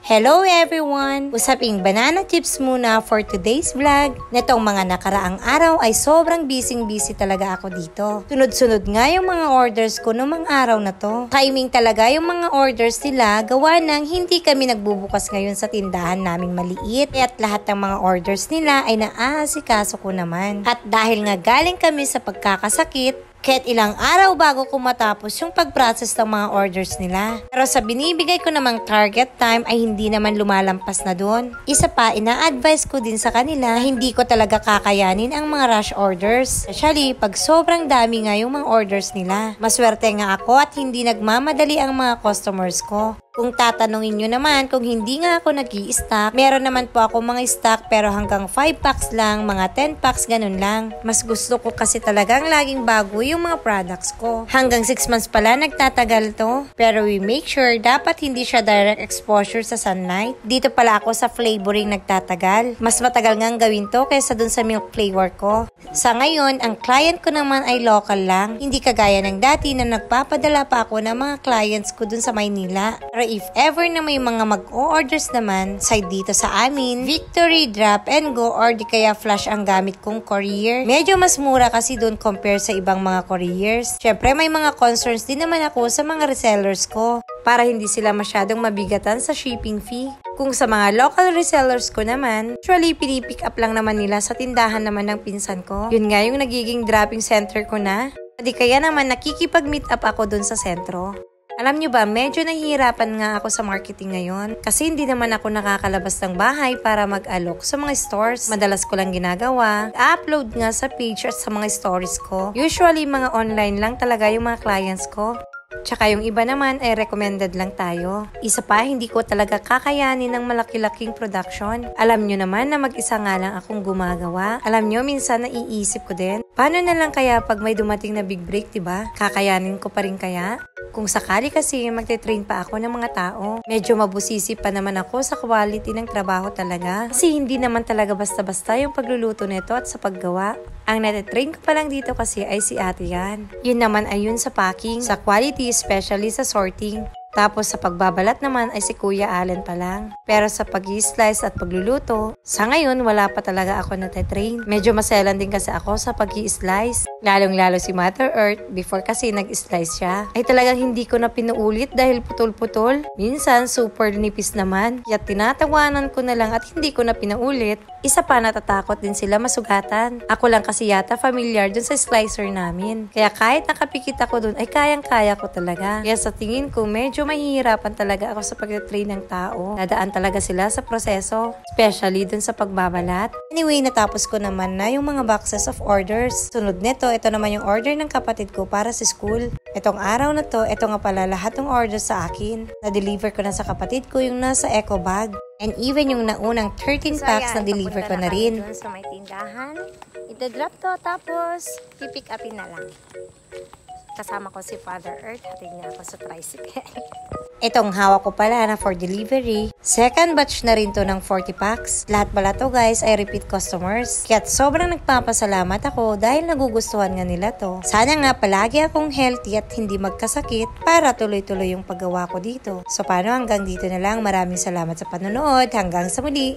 Hello everyone! Usaping banana chips muna for today's vlog. Netong mga nakaraang araw ay sobrang busy talaga ako dito. Sunod-sunod nga yung mga orders ko noong mga araw na to. Timing talaga yung mga orders nila gawa ng hindi kami nagbubukas ngayon sa tindahan naming maliit. At lahat ng mga orders nila ay naaasikaso ko naman. At dahil nga galing kami sa pagkakasakit, kahit ilang araw bago ko matapos yung pag-process ng mga orders nila. Pero sa binibigay ko namang target time ay hindi naman lumalampas na doon. Isa pa, ina-advise ko din sa kanila, hindi ko talaga kakayanin ang mga rush orders. Especially, pag sobrang dami nga yung mga orders nila. Maswerte nga ako at hindi nagmamadali ang mga customers ko. Kung tatanungin nyo naman kung hindi nga ako nag-i-stock, meron naman po ako mga stock pero hanggang 5 packs lang, mga 10 packs, ganun lang. Mas gusto ko kasi talagang laging bago yung mga products ko. Hanggang 6 months pala nagtatagal to. Pero we make sure dapat hindi siya direct exposure sa sunlight. Dito pala ako sa flavoring nagtatagal. Mas matagal nga gawin to kaysa dun sa milk flavor ko. Sa ngayon, ang client ko naman ay local lang. Hindi kagaya ng dati na nagpapadala pa ako ng mga clients ko dun sa Maynila. Pero if ever na may mga mag-o-orders naman, side dito sa amin, Victory, Drop and Go or di kaya Flash ang gamit kong courier. Medyo mas mura kasi dun compare sa ibang mga couriers. Syempre may mga concerns din naman ako sa mga resellers ko para hindi sila masyadong mabigatan sa shipping fee. Kung sa mga local resellers ko naman, usually pinipick up lang naman nila sa tindahan naman ng pinsan ko. Yun nga yung nagiging dropping center ko na. Di kaya naman nakikipag-meet up ako dun sa sentro. Alam nyo ba, medyo nahihirapan nga ako sa marketing ngayon kasi hindi naman ako nakakalabas ng bahay para mag-alok sa mga stores. Madalas ko lang ginagawa, upload nga sa page at sa mga stories ko. Usually, mga online lang talaga yung mga clients ko. Tsaka yung iba naman ay recommended lang tayo. Isa pa, hindi ko talaga kakayanin ng malaki-laking production. Alam nyo naman na mag-isa nga lang akong gumagawa. Alam nyo, minsan naiisip ko din, paano na lang kaya pag may dumating na big break, diba? Kakayanin ko pa rin kaya? Kung sakali kasi magte-train pa ako ng mga tao, medyo mabusisi pa naman ako sa quality ng trabaho talaga. Kasi hindi naman talaga basta-basta yung pagluluto nito at sa paggawa. Ang nate-train ko pa lang dito kasi ay si ate yan. Yun naman ay yun sa packing, sa quality, especially sa sorting. Tapos sa pagbabalat naman ay si Kuya Allen pa lang. Pero sa pag-i-slice at pagluluto, sa ngayon wala pa talaga ako nate-train. Medyo maselan din kasi ako sa pag-i-slice. Lalong-lalo si Mother Earth, before kasi nag-slice siya, ay talagang hindi ko na pinuulit dahil putol-putol. Minsan super nipis naman. Kaya tinatawanan ko na lang at hindi ko na pinaulit. Isa pa, natatakot din sila masugatan. Ako lang kasi yata familiar dun sa slicer namin. Kaya kahit nakapikit ako dun ay kayang-kaya ko talaga. Kaya sa tingin ko medyo mahihirapan talaga ako sa pag-train ng tao. Nadaan talaga sila sa proseso, especially dun sa pagbabalat. Anyway, natapos ko naman na yung mga boxes of orders. Sunod nito, ito naman yung order ng kapatid ko para sa school. Itong araw na to, ito nga pala lahat ng orders sa akin. Na-deliver ko na sa kapatid ko yung nasa eco bag. And even yung naunang 13 packs na deliver ko na rin. Doon sa may tindahan. Ito-drop to, tapos pipick upin na lang. Kasama ko si Father Earth, hatid niya ako sa tricycle. Itong hawak ko pala na for delivery. Second batch na rin to ng 40 packs. Lahat pala to guys ay repeat customers. Kaya't sobrang nagpapasalamat ako dahil nagugustuhan nga nila to. Sana nga palagi akong healthy at hindi magkasakit para tuloy-tuloy yung paggawa ko dito. So paano, hanggang dito na lang. Maraming salamat sa panonood. Hanggang sa muli.